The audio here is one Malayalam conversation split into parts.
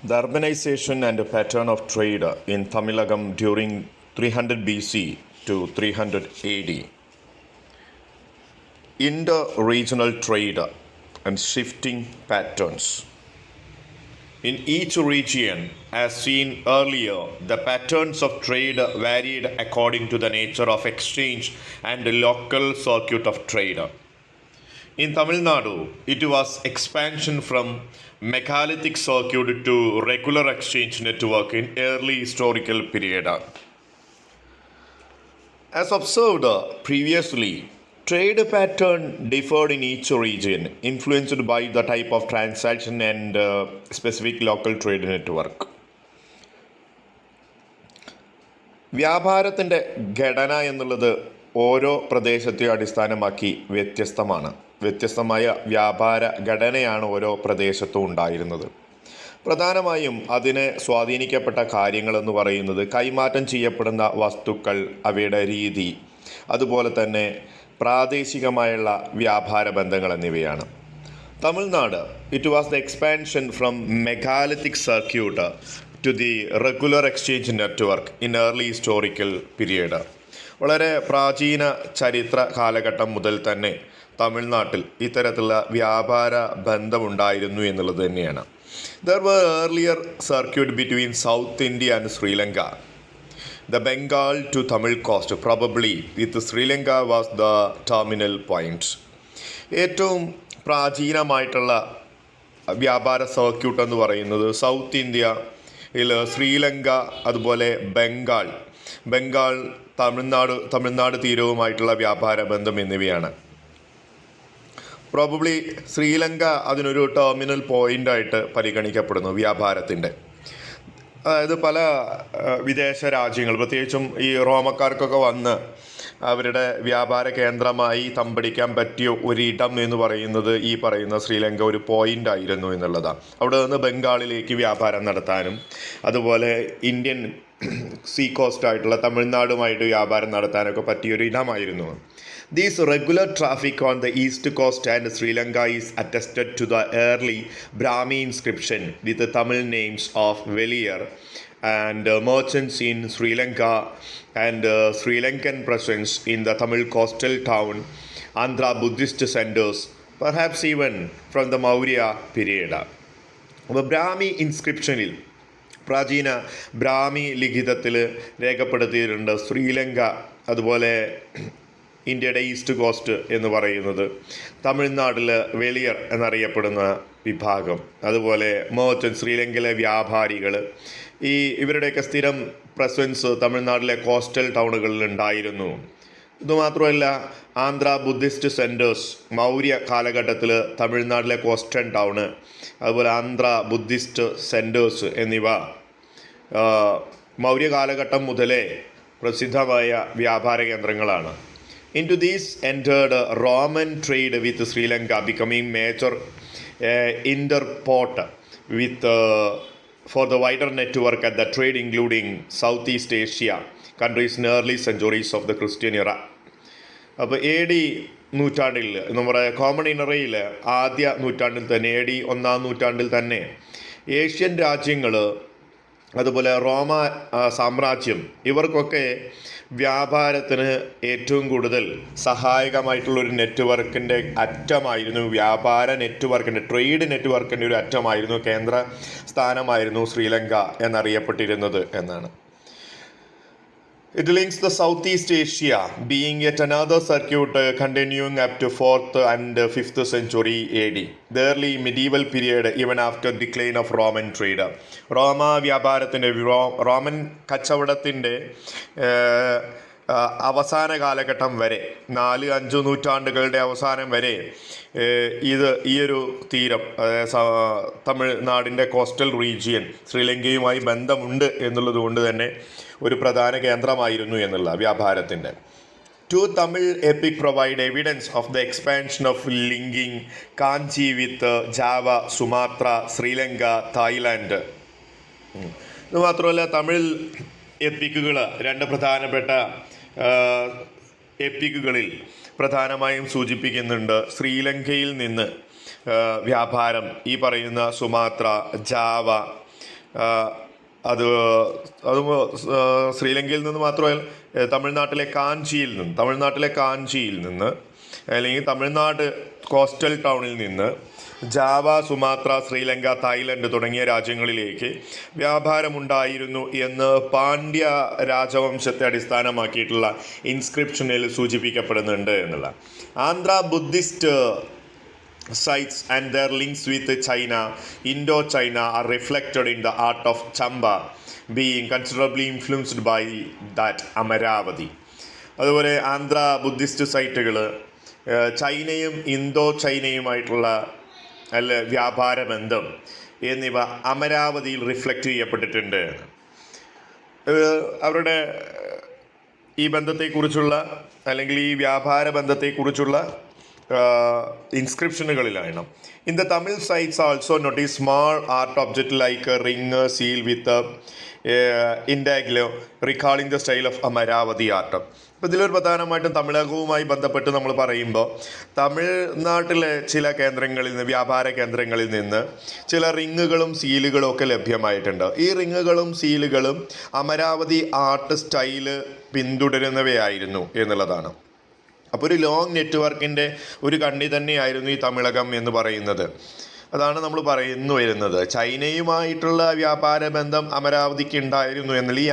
The urbanization and pattern of trade in Tamilagam during 300 BC to 300 AD. Inter-regional trade and shifting patterns. In each region, as seen earlier, the patterns of trade varied according to the nature of exchange and the local circuit of trade. In Tamil Nadu, it was expansion from megalithic circuit to regular exchange network in early historical period. As observed previously, trade pattern differed in each region, influenced by the type of transaction and specific local trade network. വ്യാപാരത്തിൻ്റെ ഘടന എന്നുള്ളത് ഓരോ പ്രദേശത്തെ അടിസ്ഥാനമാക്കി വ്യത്യസ്തമായ വ്യാപാര ഘടനയാണ് ഓരോ പ്രദേശത്തും ഉണ്ടായിരുന്നത്. പ്രധാനമായും അതിനെ സ്വാധീനിക്കപ്പെട്ട കാര്യങ്ങളെന്ന് പറയുന്നത് കൈമാറ്റം ചെയ്യപ്പെടുന്ന വസ്തുക്കൾ, അവയുടെ രീതി, അതുപോലെ തന്നെ പ്രാദേശികമായുള്ള വ്യാപാര ബന്ധങ്ങൾ എന്നിവയാണ്. Tamil Nadu, it was the expansion from megalithic circuit to the regular exchange network in early historical period. വളരെ പ്രാചീന ചരിത്ര കാലഘട്ടം മുതൽ തന്നെ തമിഴ്നാട്ടിൽ ഇത്തരത്തിലുള്ള വ്യാപാര ബന്ധമുണ്ടായിരുന്നു എന്നുള്ളത് തന്നെയാണ്. There were earlier circuit between South India and Sri Lanka. The Bengal to Tamil coast, probably with Sri Lanka was the terminal point. ഏറ്റവും പ്രാചീനമായിട്ടുള്ള വ്യാപാര സർക്യൂട്ട് എന്ന് പറയുന്നത് സൗത്ത് ഇന്ത്യയിൽ ശ്രീലങ്ക, അതുപോലെ ബംഗാൾ തമിഴ്നാട് തീരവുമായിട്ടുള്ള വ്യാപാര ബന്ധം എന്നിവയാണ്. പ്രോബബ്ലി ശ്രീലങ്ക അതിനൊരു ടെർമിനൽ പോയിൻ്റായിട്ട് പരിഗണിക്കപ്പെടുന്നു വ്യാപാരത്തിൻ്റെ. അതായത് പല വിദേശ രാജ്യങ്ങൾ, പ്രത്യേകിച്ചും ഈ റോമക്കാർക്കൊക്കെ വന്ന് അവരുടെ വ്യാപാര കേന്ദ്രമായി തമ്പടിക്കാൻ പറ്റിയ ഒരിടം എന്ന് പറയുന്നത് ഈ പറയുന്ന ശ്രീലങ്ക ഒരു പോയിൻ്റ് ആയിരുന്നു എന്നുള്ളതാണ്. അവിടെ നിന്ന് ബംഗാളിലേക്ക് വ്യാപാരം നടത്താനും അതുപോലെ ഇന്ത്യൻ സീ കോസ്റ്റായിട്ടുള്ള തമിഴ്നാടുമായിട്ട് വ്യാപാരം നടത്താനൊക്കെ പറ്റിയൊരു ഇടമായിരുന്നു. This regular traffic on the east coast and Sri Lanka is attested to the early Brahmi inscription with the Tamil names of Veliyar and merchants in Sri Lanka and Sri Lankan presence in the Tamil coastal town, Andhra Buddhist centers, perhaps even from the Maurya period. അപ്പോൾ ബ്രാഹ്മി ഇൻസ്ക്രിപ്ഷനിൽ, പ്രാചീന ബ്രാഹ്മി ലിഖിതത്തിൽ രേഖപ്പെടുത്തിയിട്ടുണ്ട് ശ്രീലങ്ക, അതുപോലെ ഇന്ത്യയുടെ ഈസ്റ്റ് കോസ്റ്റ് എന്ന് പറയുന്നത്, തമിഴ്നാട്ടിൽ വെളിയർ എന്നറിയപ്പെടുന്ന വിഭാഗം, അതുപോലെ മേർച്ചൻ്റ് ശ്രീലങ്കയിലെ വ്യാപാരികൾ, ഇവരുടെയൊക്കെ സ്ഥിരം പ്രസൻസ് തമിഴ്നാട്ടിലെ കോസ്റ്റൽ ടൗണുകളിൽ ഉണ്ടായിരുന്നു. ഇതുമാത്രമല്ല, ആന്ധ്ര ബുദ്ധിസ്റ്റ് സെൻറ്റേഴ്സ് മൗര്യ കാലഘട്ടത്തിൽ തമിഴ്നാട്ടിലെ കോസ്റ്റൽ ടൗണ്, അതുപോലെ ആന്ധ്ര ബുദ്ധിസ്റ്റ് സെൻറ്റേഴ്സ് എന്നിവ മൗര്യ കാലഘട്ടം മുതലേ പ്രസിദ്ധമായ വ്യാപാര കേന്ദ്രങ്ങളാണ്. Into these entered Roman trade with Sri Lanka, becoming major interport with for the wider network at the trade, including Southeast Asia countries in early centuries of the Christian era. അപ്പോൾ AD നൂറ്റാണ്ടിൽ, നമ്മുടെ കോമൺ ഇനറയിൽ ആദ്യ നൂറ്റാണ്ടിൽ തന്നെ, AD 1-ാം നൂറ്റാണ്ടിൽ തന്നെ ഏഷ്യൻ രാജ്യങ്ങൾ, അതുപോലെ റോമ സാമ്രാജ്യം, ഇവർക്കൊക്കെ വ്യാപാരത്തിന് ഏറ്റവും കൂടുതൽ സഹായകമായിട്ടുള്ളൊരു നെറ്റ്വർക്കിൻ്റെ അറ്റമായിരുന്നു, വ്യാപാര നെറ്റ്വർക്കിൻ്റെ, ട്രേഡ് നെറ്റ്വർക്കിൻ്റെ ഒരു അറ്റമായിരുന്നു, കേന്ദ്ര സ്ഥാനമായിരുന്നു ശ്രീലങ്ക എന്നറിയപ്പെട്ടിരുന്നത് എന്നാണ്. It links the Southeast Asia, being yet another circuit continuing up to 4th and 5th century AD, the early medieval period, even after decline of Roman trade. റോമ വ്യാപാരത്തിൻ്റെ, റോമൻ കച്ചവടത്തിൻ്റെ അവസാന കാലഘട്ടം വരെ, 4-5 നൂറ്റാണ്ടുകളുടെ അവസാനം വരെ ഈയൊരു തീരം, തമിഴ്നാടിൻ്റെ കോസ്റ്റൽ റീജിയൻ ശ്രീലങ്കയുമായി ബന്ധമുണ്ട് എന്നുള്ളത് കൊണ്ട് തന്നെ ഒരു പ്രധാന കേന്ദ്രമായിരുന്നു എന്നുള്ള വ്യാപാരത്തിൻ്റെ. Two Tamil epic provide evidence of the expansion of linking Kanchi with Java, Sumatra, Sri Lanka, Thailand. ഇതുമാത്രമല്ല, Tamil എപ്പിക്കുകൾ, രണ്ട് പ്രധാനപ്പെട്ട എപ്പിക്കുകളിൽ പ്രധാനമായും സൂചിപ്പിക്കുന്നുണ്ട് ശ്രീലങ്കയിൽ നിന്ന് വ്യാപാരം, ഈ പറയുന്ന സുമാത്ര, ജാവ, അത് അത് ശ്രീലങ്കയിൽ നിന്ന് മാത്രമല്ല, തമിഴ്നാട്ടിലെ കാഞ്ചിയിൽ നിന്ന് അല്ലെങ്കിൽ തമിഴ്നാട് കോസ്റ്റൽ ടൗണിൽ നിന്ന് ജാവ, സുമാത്ര, ശ്രീലങ്ക, തായ്ലൻഡ് തുടങ്ങിയ രാജ്യങ്ങളിലേക്ക് വ്യാപാരമുണ്ടായിരുന്നു എന്ന് പാണ്ഡ്യ രാജവംശത്തെ അടിസ്ഥാനമാക്കിയിട്ടുള്ള ഇൻസ്ക്രിപ്ഷനിൽ സൂചിപ്പിക്കപ്പെടുന്നുണ്ട് എന്നുള്ള. Andhra Buddhist sites and their links with China, Indo-China are reflected in the art of Chamba, being considerably influenced by that Amaravati. അതുപോലെ ആന്ധ്ര ബുദ്ധിസ്റ്റ് സൈറ്റുകൾ ചൈനയും ഇന്തോ ചൈനയുമായിട്ടുള്ള വ്യാപാര ബന്ധം എന്നിവ അമരാവതിയിൽ റിഫ്ലക്റ്റ് ചെയ്യപ്പെട്ടിട്ടുണ്ട്. അവരുടെ ഈ ബന്ധത്തെക്കുറിച്ചുള്ള അല്ലെങ്കിൽ ഈ വ്യാപാര ബന്ധത്തെക്കുറിച്ചുള്ള ഇൻസ്ക്രിപ്ഷനുകളിലാണ്. In the Tamil sites also notice small art object like ring seal with intaglio recalling the style of Amaravati art. അപ്പോൾ ഇതിലൊരു പ്രധാനമായിട്ടും തമിഴകവുമായി ബന്ധപ്പെട്ട് നമ്മൾ പറയുമ്പോൾ തമിഴ്നാട്ടിലെ ചില കേന്ദ്രങ്ങളിൽ നിന്ന്, വ്യാപാര കേന്ദ്രങ്ങളിൽ നിന്ന് ചില റിങ്ങുകളും സീലുകളും ഒക്കെ ലഭ്യമായിട്ടുണ്ട്. ഈ റിങ്ങുകളും സീലുകളും അമരാവതി ആർട്ട് സ്റ്റൈല് പിന്തുടരുന്നവയായിരുന്നു എന്നുള്ളതാണ്. അപ്പോൾ ഒരു ലോങ് നെറ്റ്വർക്കിൻ്റെ ഒരു കണ്ണി തന്നെയായിരുന്നു ഈ തമിഴകം എന്ന് പറയുന്നത്. അതാണ് നമ്മൾ പറയുന്നു വരുന്നത്. ചൈനയുമായിട്ടുള്ള വ്യാപാര ബന്ധം അമരാവതിക്ക് ഉണ്ടായിരുന്നു എന്നാൽ ഈ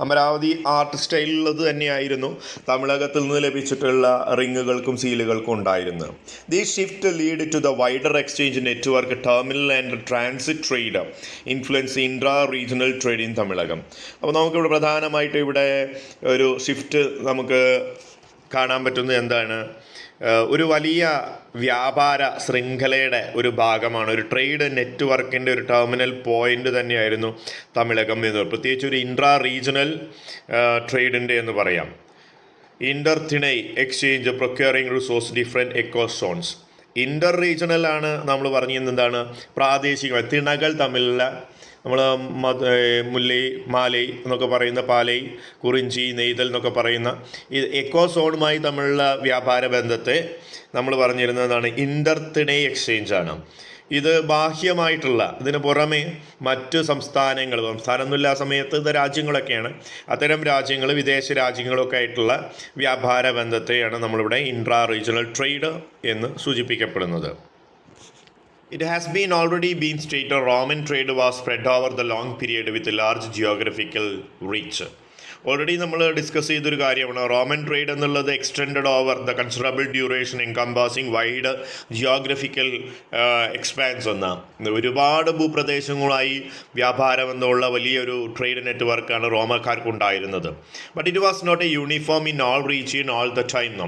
അമരാവതി ആർട്ട് സ്റ്റൈലുള്ളത് തന്നെയായിരുന്നു തമിഴകത്തിൽ നിന്ന് ലഭിച്ചിട്ടുള്ള റിങ്ങുകൾക്കും സീലുകൾക്കും ഉണ്ടായിരുന്നത്. The shift lead to the wider exchange network, terminal and transit trade, influence intra regional trade in Tamilakam. അപ്പോൾ നമുക്കിവിടെ പ്രധാനമായിട്ട് ഇവിടെ ഒരു ഷിഫ്റ്റ് നമുക്ക് കാണാൻ പറ്റുന്നത് എന്താണ്? ഒരു വലിയ വ്യാപാര ശൃംഖലയുടെ ഒരു ഭാഗമാണ്, ഒരു ട്രേഡ് നെറ്റ്വർക്കിൻ്റെ ഒരു ടെർമിനൽ പോയിൻ്റ് തന്നെയായിരുന്നു തമിഴകം എന്ന്. പ്രത്യേകിച്ച് ഒരു ഇൻട്രാ റീജിയണൽ ട്രേഡിൻ്റെ എന്ന് പറയാം. ഇൻ്റർ-തിണൈ എക്സ്ചേഞ്ച്, പ്രൊക്യൂറിംഗ് റിസോഴ്സ്, ഡിഫറെൻറ്റ് എക്കോസോൺസ്. ഇൻ്റർ റീജിയണലാണ് നമ്മൾ പറഞ്ഞിരുന്നത് എന്താണ്? പ്രാദേശികമായി തിണകൾ തമ്മിലുള്ള നമ്മൾ മുല്ലൈ, മാലൈ എന്നൊക്കെ പറയുന്ന പാലൈ, കുറിഞ്ചി, നെയ്തൽ എന്നൊക്കെ പറയുന്ന ഈ എക്കോസോണുമായി തമ്മിലുള്ള വ്യാപാര ബന്ധത്തെ നമ്മൾ പറഞ്ഞിരുന്നതാണ് ഇൻ്റർ-തിണൈ എക്സ്ചേഞ്ചാണ്. ഇത് ബാഹ്യമായിട്ടുള്ള, ഇതിന് പുറമെ മറ്റ് സംസ്ഥാനമൊന്നുമില്ല ആ സമയത്ത് ഇത് രാജ്യങ്ങളൊക്കെയാണ്, അത്തരം രാജ്യങ്ങൾ, വിദേശ രാജ്യങ്ങളൊക്കെ ആയിട്ടുള്ള വ്യാപാര ബന്ധത്തെയാണ് നമ്മളിവിടെ ഇൻട്രാ റീജിയണൽ ട്രേഡ് എന്ന് സൂചിപ്പിക്കപ്പെടുന്നത്. It has already been stated Roman trade was spread over the long period with a large geographical reach. Already നമ്മൾ ഡിസ്കസ് ചെയ്തൊരു കാര്യമാണ്. റോമൻ ട്രേഡ് എന്നുള്ളത് extended over the considerable duration encompassing wide geographical expanse എന്ന ഒരുപാട് ഭൂപ്രദേശങ്ങളായി വ്യാപാരമെന്നുള്ള വലിയൊരു ട്രേഡ് നെറ്റ്വർക്കാണ് റോമക്കാർക്കുണ്ടായിരുന്നത്. But it was not a uniform in all region all the time.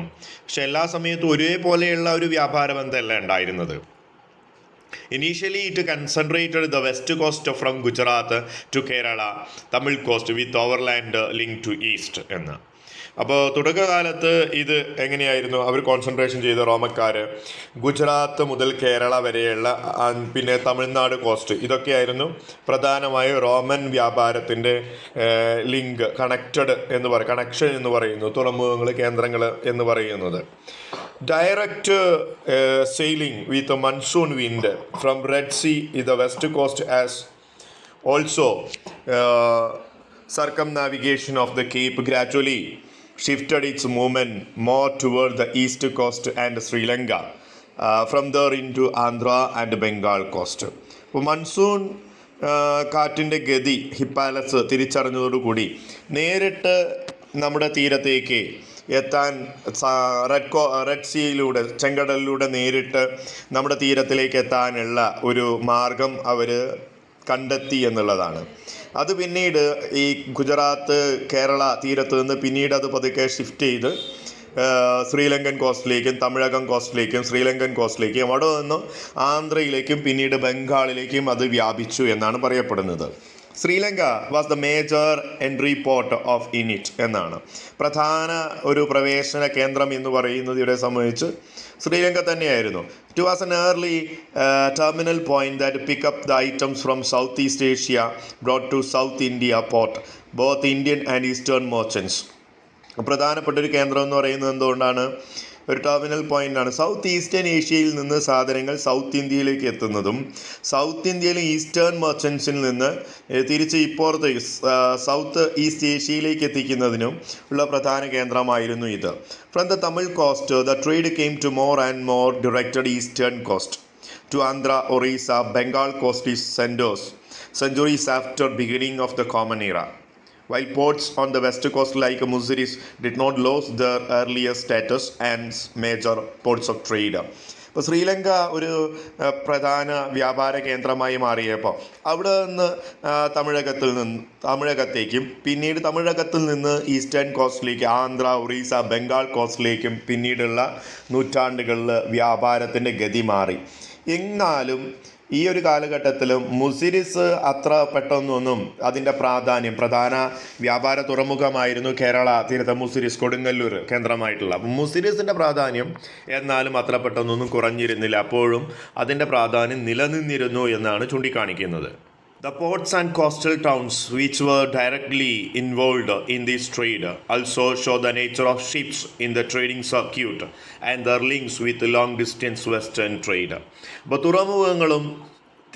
പക്ഷെ എല്ലാ സമയത്തും ഒരേപോലെയുള്ള ഒരു വ്യാപാര ബന്ധമല്ല ഉണ്ടായിരുന്നത്. Initially, it concentrated the west coast from Gujarat to Kerala, Tamil coast with overland link to east എന്ന്. അപ്പോൾ തുടക്കകാലത്ത് ഇത് എങ്ങനെയായിരുന്നു? അവർ കോൺസെൻട്രേഷൻ ചെയ്ത റോമക്കാർ ഗുജറാത്ത് മുതൽ കേരള വരെയുള്ള പിന്നെ തമിഴ്നാട് കോസ്റ്റ്, ഇതൊക്കെയായിരുന്നു പ്രധാനമായും റോമൻ വ്യാപാരത്തിൻ്റെ ലിങ്ക്, കണക്ഷൻ എന്ന് പറയുന്നു, തുറമുഖങ്ങൾ, കേന്ദ്രങ്ങൾ എന്ന് പറയുന്നത്. Direct sailing with a monsoon wind from Red Sea in the west coast as also circumnavigation of the Cape gradually shifted its movement more toward the east coast and Sri Lanka, from there into Andhra and Bengal coast. അപ്പോൾ മൺസൂൺ കാറ്റിൻ്റെ ഗതി ഹിപ്പാലസ് തിരിച്ചറിഞ്ഞതോടുകൂടി നേരിട്ട് നമ്മുടെ തീരത്തേക്ക് എത്താൻ റെഡ് സീയിലൂടെ, ചെങ്കടലിലൂടെ നേരിട്ട് നമ്മുടെ തീരത്തിലേക്ക് എത്താനുള്ള ഒരു മാർഗം അവർ കണ്ടെത്തി എന്നുള്ളതാണ്. അത് പിന്നീട് ഈ ഗുജറാത്ത്, കേരള തീരത്ത് നിന്ന് പിന്നീട് അത് പതുക്കെ ഷിഫ്റ്റ് ചെയ്ത് ശ്രീലങ്കൻ കോസ്റ്റിലേക്കും തമിഴകം കോസ്റ്റിലേക്കും ശ്രീലങ്കൻ കോസ്റ്റിലേക്കും അവിടെ നിന്ന് ആന്ധ്രയിലേക്കും പിന്നീട് ബംഗാളിലേക്കും അത് വ്യാപിച്ചു എന്നാണ് പറയപ്പെടുന്നത്. Sri Lanka was the major entry port of init എന്നാണ്. പ്രധാന ഒരു പ്രവേശന കേന്ദ്രം എന്ന് പറയുന്നത് ഇവിടെ സംബന്ധിച്ച് ശ്രീലങ്ക തന്നെയായിരുന്നു. It was an early terminal point that pick up the items from South East Asia brought to South India port, both Indian and eastern merchants. പ്രധാനപ്പെട്ട ഒരു കേന്ദ്രം എന്ന് പറയുന്നത് എന്തുകൊണ്ടാണ്? ഒരു ടെർമിനൽ പോയിൻ്റാണ്. സൗത്ത് ഈസ്റ്റേൺ ഏഷ്യയിൽ നിന്ന് സാധനങ്ങൾ സൗത്ത് ഇന്ത്യയിലേക്ക് എത്തുന്നതും സൗത്ത് ഇന്ത്യയിലെ ഈസ്റ്റേൺ മെർച്ചൻസിൽ നിന്ന് തിരിച്ച് ഇപ്പുറത്തേക്ക് സൗത്ത് ഈസ്റ്റ് ഏഷ്യയിലേക്ക് എത്തിക്കുന്നതിനും ഉള്ള പ്രധാന കേന്ദ്രമായിരുന്നു ഇത്. From the Tamil coast the trade came to more and more directed eastern coast to Andhra, Orissa, Bengal coast is centuries after beginning of the Common Era. While ports on the west coast like Muziris did not lose their earlier status and major ports of trade. ഇപ്പോൾ ശ്രീലങ്ക ഒരു പ്രധാന വ്യാപാര കേന്ദ്രമായി മാറിയപ്പോൾ അവിടെ നിന്ന് തമിഴകത്തേക്കും പിന്നീട് തമിഴകത്തിൽ നിന്ന് ഈസ്റ്റേൺ കോസ്റ്റിലേക്ക് ആന്ധ്ര, ഒറീസ, ബംഗാൾ കോസ്റ്റിലേക്കും പിന്നീടുള്ള നൂറ്റാണ്ടുകളിൽ വ്യാപാരത്തിൻ്റെ ഗതി മാറി. എന്നാലും ഈ ഒരു കാലഘട്ടത്തിലും മുസിരിസ് അത്ര പെട്ടെന്നൊന്നും അതിൻ്റെ പ്രധാന വ്യാപാര തുറമുഖമായിരുന്നു കേരള തീരത്തെ മുസിരിസ്, കൊടുങ്ങല്ലൂർ കേന്ദ്രമായിട്ടുള്ള. അപ്പം മുസിരിസിൻ്റെ പ്രാധാന്യം എന്നാലും അത്ര പെട്ടെന്നൊന്നും കുറഞ്ഞിരുന്നില്ല. അപ്പോഴും അതിൻ്റെ പ്രാധാന്യം നിലനിന്നിരുന്നു എന്നാണ് ചൂണ്ടിക്കാണിക്കുന്നത്. The ports and coastal towns which were directly involved in this trade also show the nature of ships in the trading circuit and their links with long distance western trade. അപ്പോൾ തുറമുഖങ്ങളും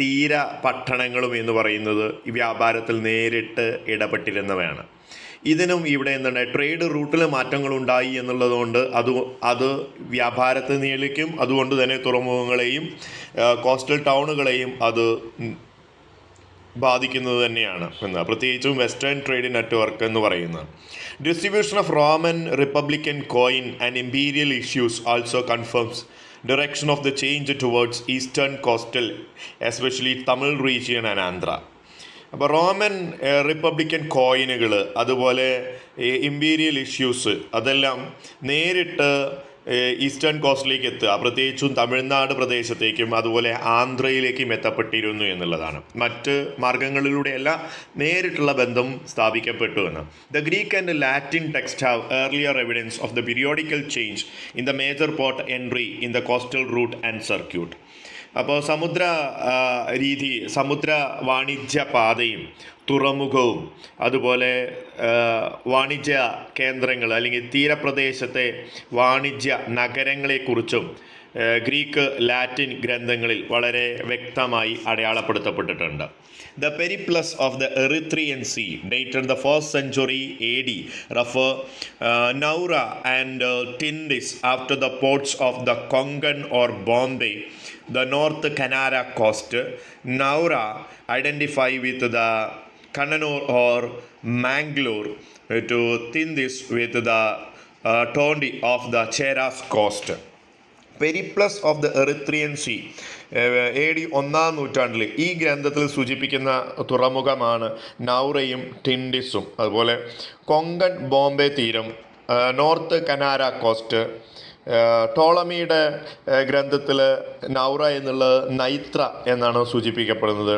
തീര പട്ടണങ്ങളും എന്ന് പറയുന്നത് ഈ വ്യാപാരത്തിൽ നേരിട്ട് ഇടപെട്ടിരുന്നവയാണ്. ഇതിനും ഇവിടെ എന്താണ് ട്രേഡ് റൂട്ടിൽ മാറ്റങ്ങളുണ്ടായി എന്നുള്ളതുകൊണ്ട് അത് വ്യാപാരത്തെ നിയന്ത്രിക്കും. അതുകൊണ്ട് തന്നെ തുറമുഖങ്ങളെയും കോസ്റ്റൽ ടൗണുകളെയും അത് ബാധിക്കുന്നത് തന്നെയാണ് എന്ന്, പ്രത്യേകിച്ചും വെസ്റ്റേൺ ട്രേഡ് നെറ്റ്വർക്ക് എന്ന് പറയുന്നത്. Distribution of Roman Republican coin and imperial issues also confirms direction of the change towards eastern coastal, especially Tamil region and Andhra. അപ്പോൾ റോമൻ റിപ്പബ്ലിക്കൻ കോയിനുകൾ അതുപോലെ ഇമ്പീരിയൽ ഇഷ്യൂസ് അതെല്ലാം നേരിട്ട് ഈസ്റ്റേൺ കോസ്റ്റിലേക്ക് എത്തുക, പ്രത്യേകിച്ചും തമിഴ്നാട് പ്രദേശത്തേക്കും അതുപോലെ ആന്ധ്രയിലേക്കും എത്തപ്പെട്ടിരുന്നു എന്നുള്ളതാണ്. മറ്റ് മാർഗങ്ങളിലൂടെയല്ല നേരിട്ടുള്ള ബന്ധം സ്ഥാപിക്കപ്പെട്ടു എന്ന്. The Greek and Latin text have earlier evidence of the periodical change in the major port entry in the coastal route and circuit. അപ്പോൾ സമുദ്ര വാണിജ്യ പാതയും തുറമുഖവും അതുപോലെ വാണിജ്യ കേന്ദ്രങ്ങൾ അല്ലെങ്കിൽ തീരപ്രദേശത്തെ വാണിജ്യ നഗരങ്ങളെക്കുറിച്ചും ഗ്രീക്ക് ലാറ്റിൻ ഗ്രന്ഥങ്ങളിൽ വളരെ വ്യക്തമായി അടയാളപ്പെടുത്തപ്പെട്ടിട്ടുണ്ട്. The periplus of the Erythraean Sea, dated the 1st century AD, refer Naura and Tindis after the ports of the Konkan or Bombay, the North Canara coast. Naura identify with the Kannanur or Mangalore, to Tindis with the Tondi of the Cheras coast. Periplus of the Erythraean sea AD 1-ാം നൂറ്റാണ്ടിൽ ഈ ഗ്രന്ഥത്തിൽ സൂചിപ്പിക്കുന്ന തുറമുഖമാണ് നൗറയും ടിൻഡിസും. അതുപോലെ കൊങ്കൺ ബോംബെ തീരം, നോർത്ത് കനാര കോസ്റ്റ്. ടോളമിയുടെ ഗ്രന്ഥത്തിൽ നൗറ എന്നുള്ളത് നൈത്ര എന്നാണ് സൂചിപ്പിക്കപ്പെടുന്നത്.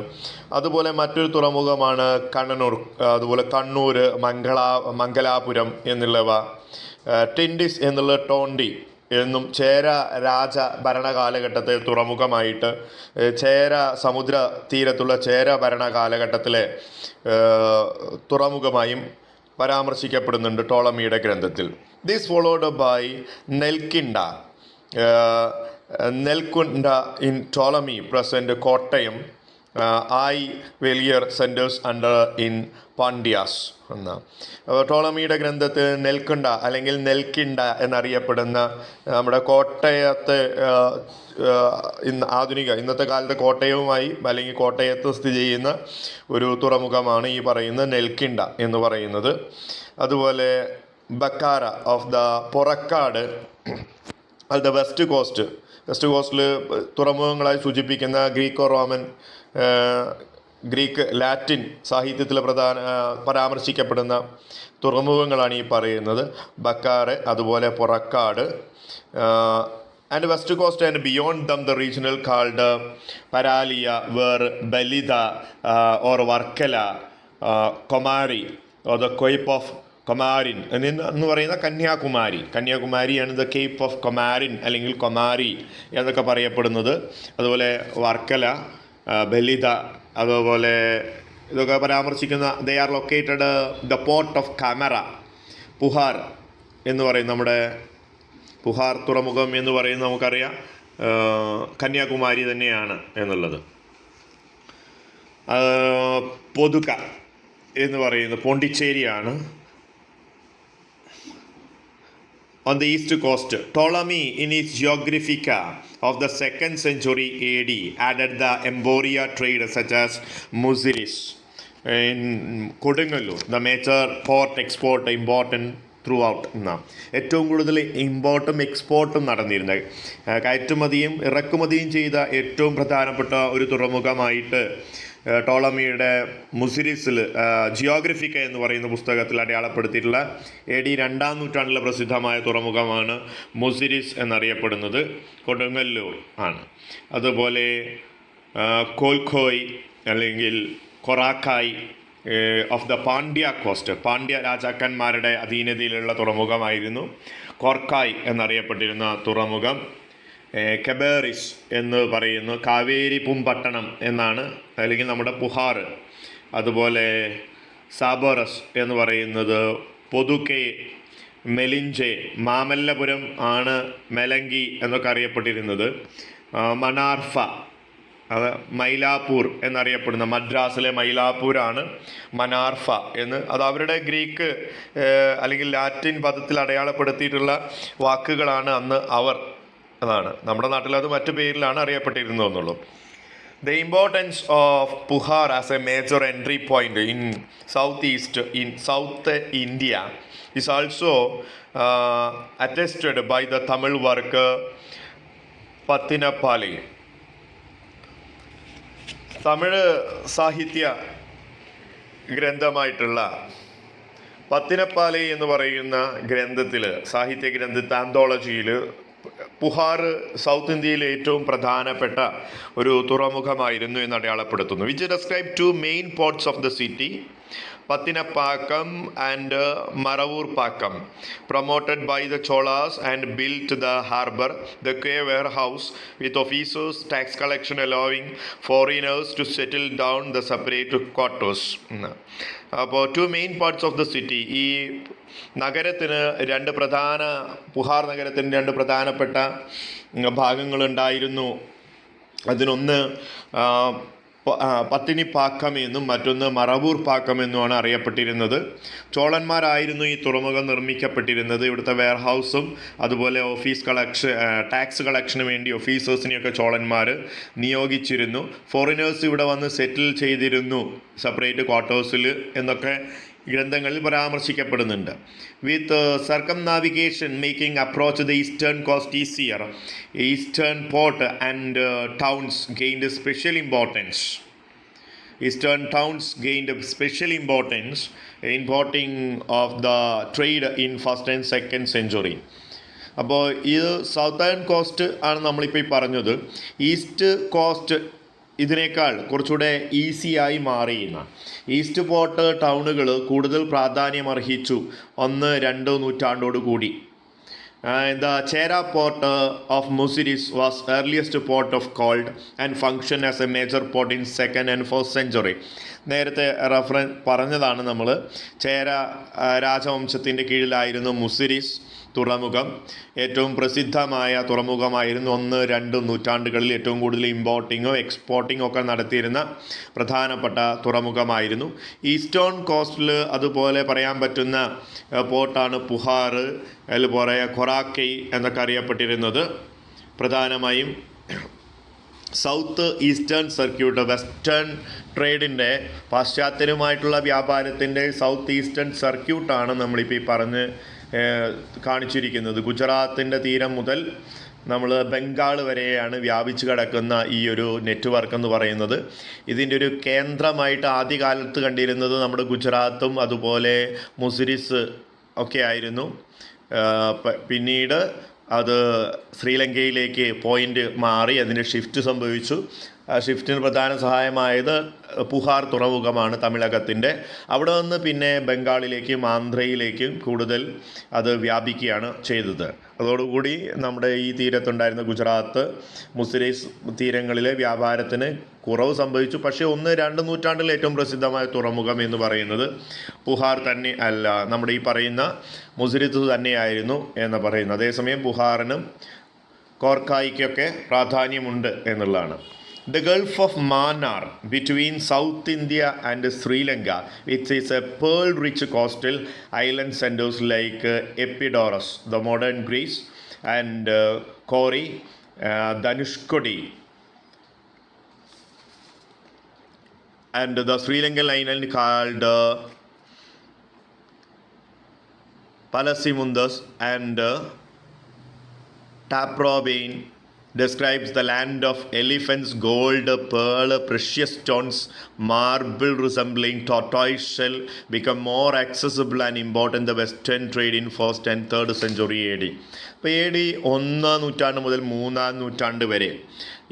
അതുപോലെ മറ്റൊരു തുറമുഖമാണ് കണ്ണനൂർ, അതുപോലെ കണ്ണൂർ, മംഗലാപുരം എന്നുള്ളവ. ടിൻഡിസ് എന്നുള്ള ടോണ്ടി എന്നും ചേര രാജ ഭരണകാലഘട്ടത്തെ തുറമുഖമായിട്ട് ചേര സമുദ്ര തീരത്തുള്ള ചേര ഭരണകാലഘട്ടത്തിലെ തുറമുഖമായും പരാമർശിക്കപ്പെടുന്നുണ്ട് ടോളമിയുടെ ഗ്രന്ഥത്തിൽ. This followed by Nelcynda in Ptolemy present Kottayam, Velir centres under in Pandyas എന്ന. ടോളമിയുടെ ഗ്രന്ഥത്തിൽ നെൽക്കുണ്ട അല്ലെങ്കിൽ നെൽക്കിണ്ട എന്നറിയപ്പെടുന്ന നമ്മുടെ കോട്ടയത്തെ ഇന്നത്തെ കാലത്തെ കോട്ടയവുമായി അല്ലെങ്കിൽ കോട്ടയത്ത് സ്ഥിതി ചെയ്യുന്ന ഒരു തുറമുഖമാണ് ഈ പറയുന്ന നെൽക്കിണ്ട എന്ന് പറയുന്നത്. അതുപോലെ ബക്കാര ഓഫ് ദ പൊറക്കാട് അത് ദ വെസ്റ്റ് കോസ്റ്റിൽ തുറമുഖങ്ങളായി സൂചിപ്പിക്കുന്ന ഗ്രീക്ക് ലാറ്റിൻ സാഹിത്യത്തിൽ പരാമർശിക്കപ്പെടുന്ന തുറമുഖങ്ങളാണ് ഈ പറയുന്നത്. ബക്കാറ്, അതുപോലെ Porakad. And west coast and beyond them the regional called Paralia, where Balita or Varkala, Komari or the cape of Komarin എന്ന് പറയുന്ന കന്യാകുമാരിയാണ് ദ കേപ്പ് ഓഫ് കൊമാരിൻ അല്ലെങ്കിൽ കൊമാരി എന്നൊക്കെ പറയപ്പെടുന്നത്. അതുപോലെ വർക്കല, ബലിത, അതുപോലെ ഇതൊക്കെ പരാമർശിക്കുന്ന they are located the port of Kamara, Puhar എന്ന് പറയും നമ്മുടെ പുഹാർ തുറമുഖം എന്ന് പറയുന്നത് നമുക്കറിയാം കന്യാകുമാരി തന്നെയാണ് എന്നുള്ളത്. പൊതുക എന്ന് പറയുന്നത് പോണ്ടിച്ചേരിയാണ്. On the east coast, Ptolemy in his Geographica of the 2nd century AD added the Emporia trade such as Muziris in Kodungalur, the major port export important throughout എന്നാണ്. ഏറ്റവും കൂടുതൽ ഇമ്പോർട്ടും എക്സ്പോർട്ടും നടന്നിരുന്നത്, കയറ്റുമതിയും ഇറക്കുമതിയും ചെയ്ത ഏറ്റവും പ്രധാനപ്പെട്ട ഒരു തുറമുഖമായിട്ട് ടോളമിയുടെ മുസിരിസിൽ ജിയോഗ്രഫിക്ക എന്ന് പറയുന്ന പുസ്തകത്തിൽ അടയാളപ്പെടുത്തിയിട്ടുള്ള AD 2-ാം നൂറ്റാണ്ടിലെ പ്രസിദ്ധമായ തുറമുഖമാണ് മുസിരിസ് എന്നറിയപ്പെടുന്നത്. കൊടുങ്ങല്ലൂർ ആണ്. അതുപോലെ കോൽഖോയ് അല്ലെങ്കിൽ Korkai of the Pandya coast, Pandya രാജാക്കന്മാരുടെ അധീനതയിലുള്ള തുറമുഖമായിരുന്നു കോർക്കായ് എന്നറിയപ്പെട്ടിരുന്ന തുറമുഖം. കബേറിസ് എന്ന് പറയുന്നു, കാവേരി പൂമ്പട്ടണം എന്നാണ്, അല്ലെങ്കിൽ നമ്മുടെ പുഹാർ. അതുപോലെ സാബോറസ് എന്ന് പറയുന്നത് പൊതുക്കെ, മെലിഞ്ചെ, മാമല്ലപുരം ആണ് മെലങ്കി എന്നൊക്കെ അറിയപ്പെട്ടിരുന്നത്. മനാർഫ, അത് മൈലാപ്പൂർ എന്നറിയപ്പെടുന്ന മദ്രാസിലെ മൈലാപ്പൂരാണ് മനാർഫ എന്ന്. അത് അവരുടെ ഗ്രീക്ക് അല്ലെങ്കിൽ ലാറ്റിൻ പദത്തിൽ അടയാളപ്പെടുത്തിയിട്ടുള്ള വാക്കുകളാണ് അന്ന് അവർ. അതാണ് നമ്മുടെ നാട്ടിൽ അത് മറ്റു പേരിലാണ് അറിയപ്പെട്ടിരുന്നതെന്നുള്ളൂ. The importance of Puhar as a major entry point in South India is also attested by the Tamil worker Pathinapalli. Tamil സാഹിത്യ ഗ്രന്ഥമായിട്ടുള്ള പത്തിനപ്പാലൈ എന്ന് പറയുന്ന ഗ്രന്ഥത്തിൽ, സാഹിത്യ ഗ്രന്ഥത്തിൽ, ആന്തോളജിയിൽ പുഹാർ സൗത്ത് ഇന്ത്യയിലെ ഏറ്റവും പ്രധാനപ്പെട്ട ഒരു തുറമുഖമായിരുന്നു എന്ന് അടയാളപ്പെടുത്തുന്നു. Which describe 2 main ports of the city, Patinapakkam and Maravurpakkam, promoted by the Cholas and built the harbour, the quay warehouse with officers, tax collection allowing foreigners to settle down the separate quarters. അപ്പോൾ 2 main parts of the city. ഈ നഗരത്തിന് പുഹാർ നഗരത്തിന് 2 പ്രധാനപ്പെട്ട ഭാഗങ്ങളുണ്ടായിരുന്നു. അതിനൊന്ന് പത്തിനിപ്പാക്കം എന്നും മറ്റൊന്ന് മറവൂർ പാക്കം എന്നുമാണ് അറിയപ്പെട്ടിരുന്നത്. ചോളന്മാരായിരുന്നു ഈ തുറമുഖം നിർമ്മിക്കപ്പെട്ടിരുന്നത്. ഇവിടുത്തെ വെയർഹൗസും അതുപോലെ ടാക്സ് കളക്ഷന് വേണ്ടി ഓഫീസേഴ്സിനെയൊക്കെ ചോളന്മാർ നിയോഗിച്ചിരുന്നു. ഫോറിനേഴ്സ് ഇവിടെ വന്ന് സെറ്റിൽ ചെയ്തിരുന്നു സെപ്പറേറ്റ് ക്വാർട്ടേഴ്സിൽ എന്നൊക്കെ ഗ്രന്ഥങ്ങളിൽ പരാമർശിക്കപ്പെടുന്നുണ്ട്. With circumnavigation making approach the eastern coast easier, eastern port and towns gained special importance. Eastern towns gained special importance in importing of the trade in 1st and 2nd century. അപ്പോൾ ഇത് സൗത്തേൺ കോസ്റ്റ് ആണ് നമ്മളിപ്പോൾ ഈ പറഞ്ഞത്. ഈസ്റ്റ് കോസ്റ്റ് ഇതിനേക്കാൾ കുറച്ചുകൂടെ ഈസിയായി മാറിയുന്ന ഈസ്റ്റ് പോർട്ട് ടൗണുകൾ കൂടുതൽ പ്രാധാന്യമർഹിച്ചു 1-2 നൂറ്റാണ്ടോട് കൂടി. The Chera port of Muziris was earliest port of called and functioned as a major port in 2nd and 4th century. നേരത്തെ പറഞ്ഞതാണ് നമ്മൾ. ചേര രാജവംശത്തിൻ്റെ കീഴിലായിരുന്നു മുസിരിസ് തുറമുഖം. ഏറ്റവും പ്രസിദ്ധമായ തുറമുഖമായിരുന്നു. 1-2 നൂറ്റാണ്ടുകളിൽ ഏറ്റവും കൂടുതൽ ഇമ്പോർട്ടിങ്ങോ എക്സ്പോർട്ടിങ്ങോ ഒക്കെ നടത്തിയിരുന്ന പ്രധാനപ്പെട്ട തുറമുഖമായിരുന്നു. ഈസ്റ്റേൺ കോസ്റ്റിൽ അതുപോലെ പറയാൻ പറ്റുന്ന പോർട്ടാണ് പുഹാർ, അതുപോലെ കൊറാക്കൈ എന്നൊക്കെ അറിയപ്പെട്ടിരുന്നത്. പ്രധാനമായും സൗത്ത് ഈസ്റ്റേൺ സർക്യൂട്ട്, വെസ്റ്റേൺ ട്രേഡിൻ്റെ, പാശ്ചാത്യരുമായിട്ടുള്ള വ്യാപാരത്തിൻ്റെ സൗത്ത് ഈസ്റ്റേൺ സർക്യൂട്ടാണ് നമ്മളിപ്പോൾ ഈ പറഞ്ഞ് കാണിച്ചിരിക്കുന്നത്. ഗുജറാത്തിൻ്റെ തീരം മുതൽ നമ്മൾ ബംഗാൾ വരെയാണ് വ്യാപിച്ചു കിടക്കുന്ന ഈ ഒരു നെറ്റ്വർക്ക് എന്ന് പറയുന്നത്. ഇതിൻ്റെ ഒരു കേന്ദ്രമായിട്ട് ആദ്യകാലത്ത് കണ്ടിരുന്നത് നമ്മുടെ ഗുജറാത്തും അതുപോലെ മുസിരിസ് ഒക്കെ ആയിരുന്നു. പിന്നീട് അത് ശ്രീലങ്കയിലേക്ക് പോയിൻ്റ് മാറി, അതിന് ഷിഫ്റ്റ് സംഭവിച്ചു. ആ ഷിഫ്റ്റിന് പ്രധാന സഹായമായത് പുഹാർ തുറമുഖമാണ് തമിഴകത്തിൻ്റെ. അവിടെ നിന്ന് പിന്നെ ബംഗാളിലേക്കും ആന്ധ്രയിലേക്കും കൂടുതൽ അത് വ്യാപിക്കുകയാണ് ചെയ്തത്. അതോടുകൂടി നമ്മുടെ ഈ തീരത്തുണ്ടായിരുന്ന ഗുജറാത്ത്, മുസിരീസ് തീരങ്ങളിലെ വ്യാപാരത്തിന് കുറവ് സംഭവിച്ചു. പക്ഷേ 1-2 നൂറ്റാണ്ടിൽ ഏറ്റവും പ്രസിദ്ധമായ തുറമുഖം എന്ന് പറയുന്നത് പുഹാർ തന്നെ അല്ല, നമ്മുടെ ഈ പറയുന്ന മുസിരിത്ത് തന്നെയായിരുന്നു എന്ന് പറയുന്നത്. അതേസമയം പുഹാറിനും കോർക്കായിക്കൊക്കെ പ്രാധാന്യമുണ്ട് എന്നുള്ളതാണ്. The Gulf of Mannar between South India and Sri Lanka, which is a pearl-rich coastal island centers like Epidaurus, the modern Greece, and Kori, Dhanushkodi, and the Sri Lankan island called Palasimundas and Taprobane describes the land of elephants, gold, pearl, precious stones, marble resembling tortoise shell become more accessible and important the western trade in 1st and 3rd century AD. ഇപ്പോൾ AD 1-ാം നൂറ്റാണ്ട് മുതൽ 3-ാം നൂറ്റാണ്ട് വരെ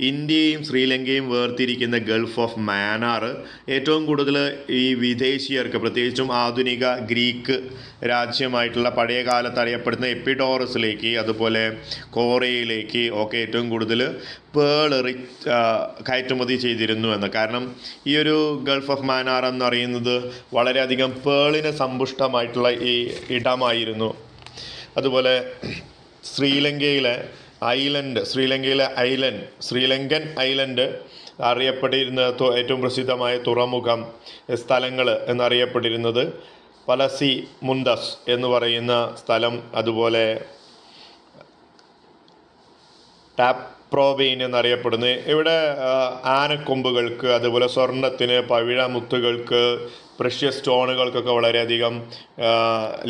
ഇന്ത്യയും ശ്രീലങ്കയും വേർതിരിക്കുന്ന ഗൾഫ് ഓഫ് മാനാർ ഏറ്റവും കൂടുതൽ ഈ വിദേശീയർക്ക്, പ്രത്യേകിച്ചും ആധുനിക ഗ്രീക്ക് രാജ്യമായിട്ടുള്ള പഴയ കാലത്ത് അറിയപ്പെടുന്ന എപ്പിഡോറസിലേക്ക്, അതുപോലെ കോറയിലേക്ക് ഒക്കെ ഏറ്റവും കൂടുതൽ പേൾ കയറ്റുമതി ചെയ്തിരുന്നു എന്ന്. കാരണം ഈ ഒരു ഗൾഫ് ഓഫ് മാനാർ എന്ന് പറയുന്നത് വളരെയധികം പേളിന് സമ്പുഷ്ടമായിട്ടുള്ള ഈ ഇടമായിരുന്നു. അതുപോലെ ശ്രീലങ്കൻ ഐലൻഡ് അറിയപ്പെട്ടിരുന്ന ഏറ്റവും പ്രസിദ്ധമായ തുറമുഖം സ്ഥലങ്ങൾ എന്നറിയപ്പെട്ടിരുന്നത് പലസി മുണ്ടസ് എന്ന് പറയുന്ന സ്ഥലം, അതുപോലെ ടാപ്രോബെയിൻ എന്നറിയപ്പെടുന്നത്. ഇവിടെ ആനക്കൊമ്പുകൾക്ക്, അതുപോലെ സ്വർണത്തിന്, പവിഴമുത്തുകൾക്ക്, പ്രഷ്യസ് സ്റ്റോണുകൾക്കൊക്കെ വളരെയധികം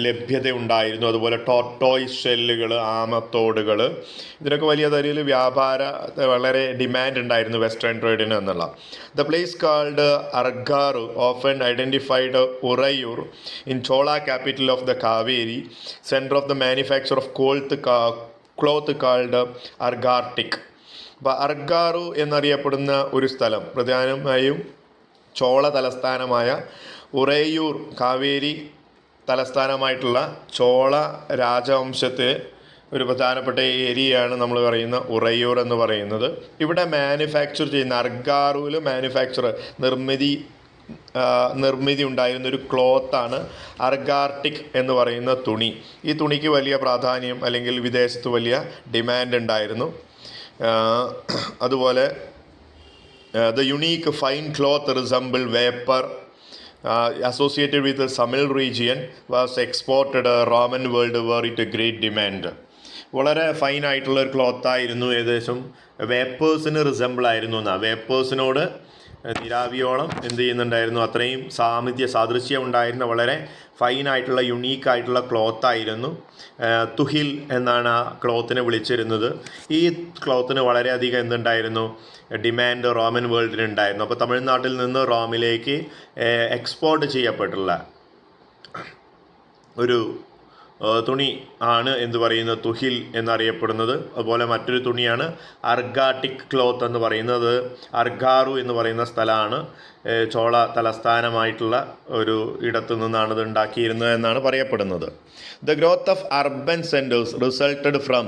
ലഭ്യത ഉണ്ടായിരുന്നു. അതുപോലെ ടോർട്ടോയ്സ് ഷെല്ലുകൾ, ആമത്തോടുകൾ, ഇതിനൊക്കെ വലിയ തരത്തിൽ വ്യാപാര വളരെ ഡിമാൻഡ് ഉണ്ടായിരുന്നു വെസ്റ്റേൺ ട്രേഡിന് എന്നുള്ള. The place called Argaru often identified Uraiyur in Chola capital of the Kaveri, centre of the manufacture of cloth called Argaritic. അപ്പോൾ അർഗാറു എന്നറിയപ്പെടുന്ന ഒരു സ്ഥലം പ്രധാനമായും ചോള തലസ്ഥാനമായ ഉറയൂർ, കാവേരി തലസ്ഥാനമായിട്ടുള്ള ചോള രാജവംശത്തെ ഒരു പ്രധാനപ്പെട്ട ഏരിയയാണ് നമ്മൾ പറയുന്ന ഉറയൂർ എന്ന് പറയുന്നത്. ഇവിടെ മാനുഫാക്ചർ ചെയ്യുന്ന അർഗാറുവിൽ നിർമ്മിതി ഉണ്ടായിരുന്നൊരു ക്ലോത്താണ് അർഗാർട്ടിക് എന്ന് പറയുന്ന തുണി. ഈ തുണിക്ക് വലിയ പ്രാധാന്യം, അല്ലെങ്കിൽ വിദേശത്ത് വലിയ ഡിമാൻഡ് ഉണ്ടായിരുന്നു. അതുപോലെ the unique fine cloth resemble vapor associated with the Tamil region was exported Roman world where it great demand. വളരെ ഫൈനായിട്ടുള്ള ഒരു ക്ലോത്തായിരുന്നു, ഏകദേശം വേപ്പേഴ്സിന് റിസംബിൾ ആയിരുന്നു എന്നാണ്. വേപ്പേഴ്സിനോട് നിരാവിയോളം എന്ത് ചെയ്യുന്നുണ്ടായിരുന്നു, അത്രയും സാദൃശ്യം ഉണ്ടായിരുന്ന വളരെ ഫൈനായിട്ടുള്ള യുണീക്കായിട്ടുള്ള ക്ലോത്തായിരുന്നു. തുഹിൽ എന്നാണ് ആ ക്ലോത്തിനെ വിളിച്ചിരുന്നത്. ഈ ക്ലോത്തിന് വളരെയധികം എന്തുണ്ടായിരുന്നു, ഡിമാൻഡ് റോമൻ വേൾഡിനുണ്ടായിരുന്നു. അപ്പോൾ തമിഴ്നാട്ടിൽ നിന്ന് റോമിലേക്ക് എക്സ്പോർട്ട് ചെയ്യപ്പെട്ടുള്ള ഒരു തുണി ആണ് എന്ത് പറയുന്നത്, തുഹിൽ എന്നറിയപ്പെടുന്നത്. അതുപോലെ മറ്റൊരു തുണിയാണ് അർഗാട്ടിക് ക്ലോത്ത് എന്ന് പറയുന്നത്. അർഗാറു എന്ന് പറയുന്ന സ്ഥലമാണ് ചോള തലസ്ഥാനമായിട്ടുള്ള ഒരു ഇടത്തു നിന്നാണ് ഇത് ഉണ്ടാക്കിയിരുന്നത് എന്നാണ് പറയപ്പെടുന്നത്. The growth of urban centers resulted from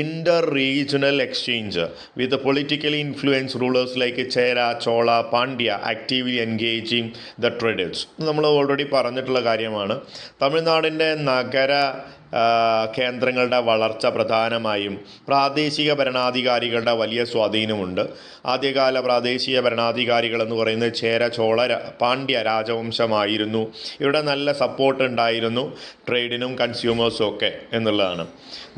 inter-regional exchange with the politically influenced rulers like Chera, Chola, Pandya actively engaging the traders. നമ്മൾ ഓൾറെഡി പറഞ്ഞിട്ടുള്ള കാര്യമാണ്. തമിഴ്നാടിൻ്റെ നഗര കേന്ദ്രങ്ങളുടെ വളർച്ച പ്രധാനമായും പ്രാദേശിക ഭരണാധികാരികളുടെ വലിയ സ്വാധീനമുണ്ട്. ആദ്യകാല പ്രാദേശിക ഭരണാധികാരികൾ എന്ന് പറയുന്നത് ചേര, ചോള, പാണ്ഡ്യ രാജവംശമായിരുന്നു. ഇവിടെ നല്ല സപ്പോർട്ട് ഉണ്ടായിരുന്നു ട്രേഡിനും കൺസ്യൂമേഴ്സും ഒക്കെ എന്നുള്ളതാണ്.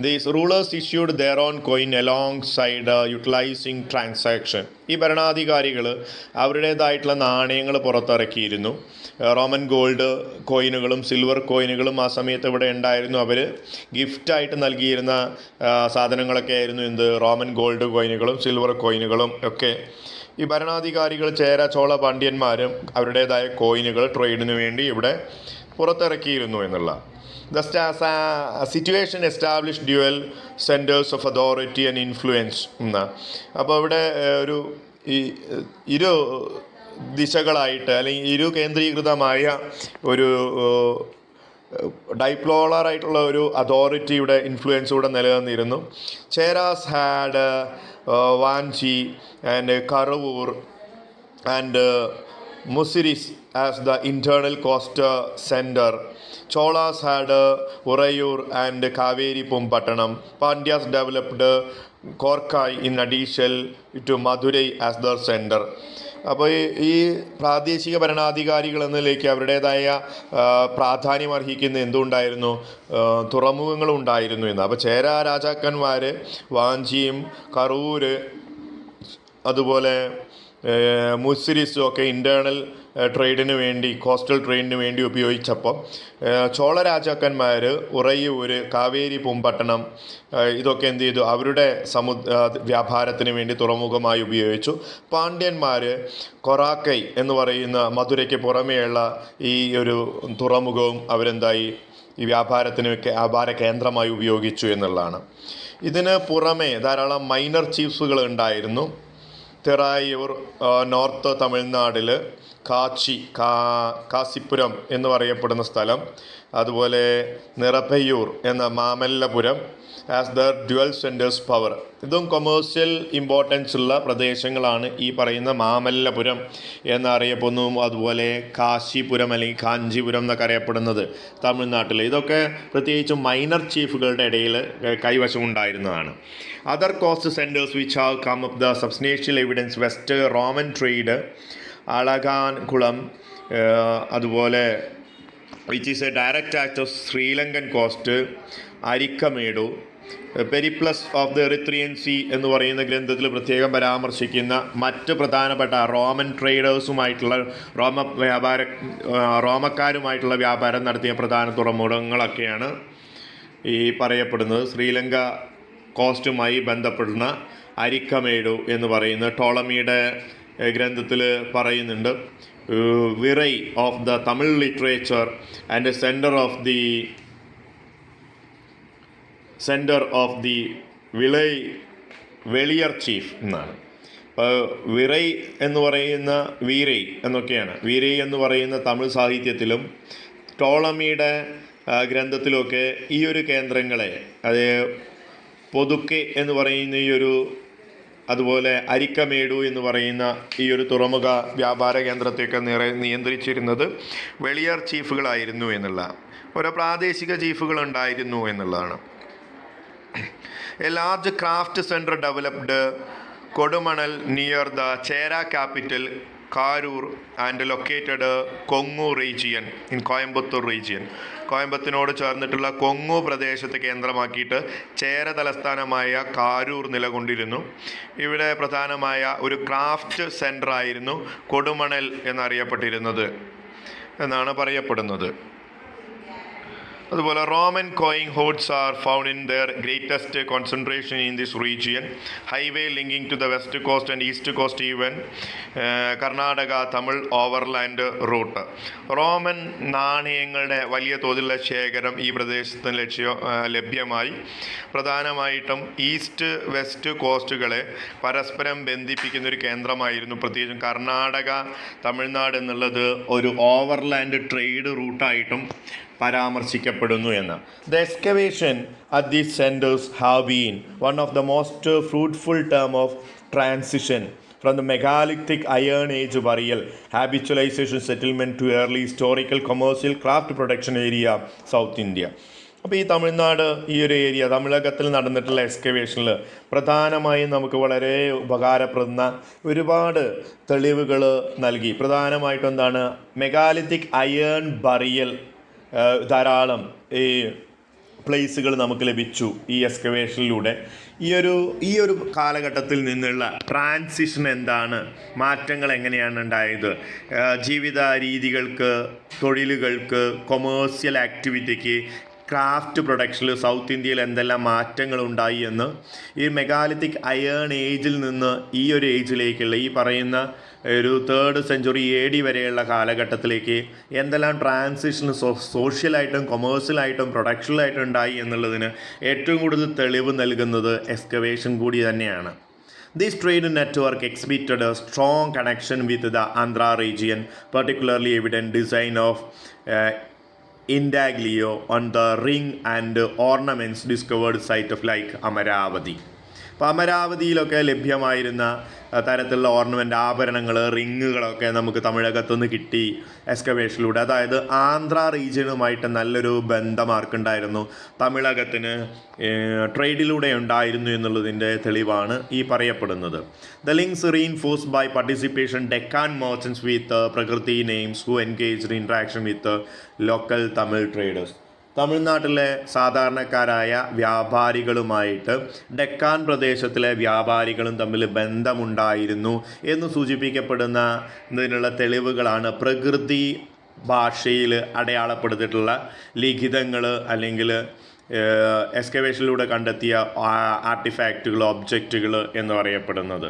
These rulers issued their own coin along side utilising transaction. ഈ ഭരണാധികാരികൾ അവരുടേതായിട്ടുള്ള നാണയങ്ങൾ പുറത്തിറക്കിയിരുന്നു. റോമൻ ഗോൾഡ് കോയിനുകളും സിൽവർ കോയിനുകളും ആ സമയത്ത് ഇവിടെ ഉണ്ടായിരുന്നു. അവർ ഗിഫ്റ്റായിട്ട് നൽകിയിരുന്ന സാധനങ്ങളൊക്കെ ആയിരുന്നു എന്ത്, റോമൻ ഗോൾഡ് കോയിനുകളും സിൽവർ കോയിനുകളും ഒക്കെ. ഈ ഭരണാധികാരികൾ ചേര, ചോള, പാണ്ഡ്യന്മാരും അവരുടേതായ കോയിനുകൾ ട്രേഡിന് വേണ്ടി ഇവിടെ പുറത്തിറക്കിയിരുന്നു എന്നുള്ള. The situation established dual centers of authority and influence. അപ്പോൾ ഇവിടെ ഒരു ദിശകളായിട്ട് അല്ലെങ്കിൽ ഇരു കേന്ദ്രീകൃതമായ ഒരു ഡൈപ്ലോളറായിട്ടുള്ള ഒരു അതോറിറ്റിയുടെ ഇൻഫ്ലുവൻസ് ഇവിടെ നിലനിന്നിരുന്നു. Cheras had Vanchi and Karuvur and Muziris as the internal coast centre. Cholas had Uraiyur and Kaveri Pumpattinam. Pandyas developed Korkai in addition to Madurai as their centre. അപ്പോൾ ഈ പ്രാദേശിക ഭരണാധികാരികൾ എന്നതിലേക്ക് അവരുടേതായ പ്രാധാന്യം അർഹിക്കുന്ന എന്തുണ്ടായിരുന്നു, തുറമുഖങ്ങളുണ്ടായിരുന്നു എന്ന്. അപ്പോൾ ചേര രാജാക്കന്മാർ വാഞ്ചിയും കറൂര് അതുപോലെ മുസിരിസും ഒക്കെ ഇൻറ്റേർണൽ ട്രേഡിന് വേണ്ടി, കോസ്റ്റൽ ട്രേഡിന് വേണ്ടി ഉപയോഗിച്ചപ്പോൾ ചോള രാജാക്കന്മാർ ഉറയൂർ, കാവേരി പുംപട്ടണം ഇതൊക്കെ എന്ത് ചെയ്തു, അവരുടെ വ്യാപാരത്തിന് വേണ്ടി തുറമുഖമായി ഉപയോഗിച്ചു. പാണ്ഡ്യന്മാർ കൊറാക്കൈ എന്ന് പറയുന്ന മധുരയ്ക്ക് പുറമേയുള്ള ഈ ഒരു തുറമുഖവും അവരെന്തായി ഈ വ്യാപാര കേന്ദ്രമായി ഉപയോഗിച്ചു എന്നുള്ളതാണ്. ഇതിന് പുറമെ ധാരാളം മൈനർ ചീഫ്സുകൾ ഉണ്ടായിരുന്നു. തിറായൂർ നോർത്ത് തമിഴ്നാടിൽ കാശിപുരം എന്ന് പറയപ്പെടുന്ന സ്ഥലം, അതുപോലെ നിറപ്പയ്യൂർ എന്ന Mamallapuram as there dual centres power. ഇതും കൊമേഴ്സ്യൽ ഇമ്പോർട്ടൻസ് ഉള്ള പ്രദേശങ്ങളാണ് ഈ പറയുന്ന മാമല്ലപുരം എന്നറിയപ്പെടുന്നതും അതുപോലെ കാശിപുരം അല്ലെങ്കിൽ കാഞ്ചീപുരം എന്നൊക്കെ അറിയപ്പെടുന്നത് തമിഴ്നാട്ടിൽ. ഇതൊക്കെ പ്രത്യേകിച്ചും മൈനർ ചീഫുകളുടെ ഇടയിൽ കൈവശമുണ്ടായിരുന്നതാണ്. Other coast centres which have come up the substantial evidence west Roman trade, Alagankulam, അതുപോലെ which is a direct act of Sri Lankan coast, Arikamedu, Periplus of the Erythraean sea എന്ന് പറയുന്ന ഗ്രന്ഥത്തിൽ പ്രത്യേകം പരാമർശിക്കുന്ന മറ്റ് പ്രധാനപ്പെട്ട റോമൻ ട്രേഡേഴ്സുമായിട്ടുള്ള റോമക്കാരുമായിട്ടുള്ള വ്യാപാരം നടത്തിയ പ്രധാന തുറമുഖങ്ങളൊക്കെയാണ് ഈ പറയപ്പെടുന്നത്. ശ്രീലങ്ക കോസ്റ്റുമായി ബന്ധപ്പെടുന്ന അരിക്കമേടു എന്ന് പറയുന്ന ടോളമിയുടെ ഗ്രന്ഥത്തിൽ പറയുന്നുണ്ട്. Virai of the Tamil literature and centre of the Velir chief എന്നാണ്. വിറൈ എന്ന് പറയുന്ന വീരൈ എന്നൊക്കെയാണ്. വീരൈ എന്ന് പറയുന്ന തമിഴ് സാഹിത്യത്തിലും ടോളമിയുടെ ഗ്രന്ഥത്തിലുമൊക്കെ ഈ ഒരു കേന്ദ്രങ്ങളെ, അത് പൊതുക്കെ എന്ന് പറയുന്ന ഈ ഒരു, അതുപോലെ അരിക്കമേടു എന്ന് പറയുന്ന ഈ ഒരു തുറമുഖ വ്യാപാര കേന്ദ്രത്തെയൊക്കെ നിയന്ത്രിച്ചിരുന്നത് വെളിയർ ചീഫുകളായിരുന്നു എന്നുള്ള, ഓരോ പ്രാദേശിക ചീഫുകൾ ഉണ്ടായിരുന്നു എന്നുള്ളതാണ്. A large craft centre developed Kodumanal near the Chera capital Karur and located Kongu region in Coimbatore region. കോയമ്പത്തൂരിനോട് ചേർന്നിട്ടുള്ള കൊങ്ങു പ്രദേശത്തെ കേന്ദ്രമാക്കിയിട്ട് ചേര തലസ്ഥാനമായ കാരൂർ നിലകൊണ്ടിരുന്നു. ഇവിടെ പ്രധാനമായ ഒരു ക്രാഫ്റ്റ് സെൻ്റർ ആയിരുന്നു കൊടുമണൽ എന്നറിയപ്പെട്ടിരുന്നത് എന്നാണ് പറയപ്പെടുന്നത്. അതുപോലെ Roman coin hoards are found in their greatest concentration in this region. Highway linking to the west coast and east coast even Karnataka Tamil overland route. Roman നാണയങ്ങളുടെ വലിയ തോതിലുള്ള ശേഖരം ഈ പ്രദേശത്ത് ലഭ്യമായി. പ്രധാനമായിട്ടും ഈസ്റ്റ് വെസ്റ്റ് കോസ്റ്റുകളെ പരസ്പരം ബന്ധിപ്പിക്കുന്ന ഒരു കേന്ദ്രമായിരുന്നു. പ്രത്യേകിച്ചും കർണാടക തമിഴ്നാട് എന്നുള്ളത് ഒരു ഓവർലാൻഡ് ട്രേഡ് റൂട്ടായിട്ടും പരാമർശിക്കപ്പെടുന്നു എന്ന്. The excavation at these centres have been one of the most fruitful term of transition from the megalithic iron age burial habitualization settlement to early historical commercial craft production area south India. അപ്പോൾ ഈ തമിഴ്നാട്, ഈ ഒരു ഏരിയ, തമിഴകത്തിൽ നടന്നിട്ടുള്ള എക്സ്കവേഷനിൽ പ്രധാനമായും നമുക്ക് വളരെ ഉപകാരപ്പെടുന്ന ഒരുപാട് തെളിവുകൾ നൽകി. പ്രധാനമായിട്ടും എന്താണ്, മെഗാലിത്തിക് അയേൺ ബറിയൽ ധാരാളം ഈ പ്ലേസുകൾ നമുക്ക് ലഭിച്ചു ഈ എക്സ്കവേഷനിലൂടെ. ഈ ഒരു കാലഘട്ടത്തിൽ നിന്നുള്ള ട്രാൻസിഷൻ എന്താണ്, മാറ്റങ്ങൾ എങ്ങനെയാണ് ഉണ്ടായത്, ജീവിത രീതികൾക്ക്, തൊഴിലുകൾക്ക്, കൊമേഴ്സ്യൽ ആക്ടിവിറ്റിക്ക്, ക്രാഫ്റ്റ് പ്രൊഡക്ഷനിൽ സൗത്ത് ഇന്ത്യയിൽ എന്തെല്ലാം മാറ്റങ്ങൾ ഉണ്ടായി എന്ന് ഈ മെഗാലിത്തിക് അയേൺ ഏജിൽ നിന്ന് ഈ ഒരു ഏജിലേക്കുള്ള ഈ പറയുന്ന ഒരു 3rd സെഞ്ച്വറി AD വരെയുള്ള കാലഘട്ടത്തിലേക്ക് എന്തെല്ലാം ട്രാൻസിഷൻ സോഷ്യലായിട്ടും കൊമേഴ്സ്യലായിട്ടും പ്രൊഡക്ഷനിലായിട്ടും ഉണ്ടായി എന്നുള്ളതിന് ഏറ്റവും കൂടുതൽ തെളിവ് നൽകുന്നത് എക്സ്കവേഷൻ കൂടി തന്നെയാണ്. This trade network exhibited a strong connection with the Andhra region, particularly evident design of intaglio on the ring and ornaments discovered site of like Amaravati. അപ്പോൾ അമരാവതിയിലൊക്കെ ലഭ്യമായിരുന്ന തരത്തിലുള്ള ഓർണമെൻ്റ് ആഭരണങ്ങൾ റിങ്ങുകളൊക്കെ നമുക്ക് തമിഴകത്തുനിന്ന് കിട്ടി എക്സ്കവേഷനിലൂടെ. അതായത് ആന്ധ്ര റീജിയനുമായിട്ട് നല്ലൊരു ബന്ധം ആർക്കുണ്ടായിരുന്നു, തമിഴകത്തിന് ട്രേഡിലൂടെ ഉണ്ടായിരുന്നു എന്നുള്ളതിൻ്റെ തെളിവാണ് ഈ പറയപ്പെടുന്നത്. The links reinforced by participation Deccan merchants with Prakrit names who engaged interaction with local Tamil traders. തമിഴ്നാട്ടിലെ സാധാരണക്കാരായ വ്യാപാരികളുമായിട്ട് ഡെക്കാൻ പ്രദേശത്തിലെ വ്യാപാരികളും തമ്മിൽ ബന്ധമുണ്ടായിരുന്നു എന്ന് സൂചിപ്പിക്കപ്പെടുന്ന ഇതിനുള്ള തെളിവുകളാണ് പ്രകൃതി ഭാഷയിൽ അടയാളപ്പെടുത്തിയിട്ടുള്ള ലിഖിതങ്ങൾ അല്ലെങ്കിൽ എക്സ്കവേഷനിലൂടെ കണ്ടെത്തിയ ആർട്ടിഫാക്റ്റുകൾ, ഒബ്ജക്റ്റുകൾ എന്ന് പറയപ്പെടുന്നത്.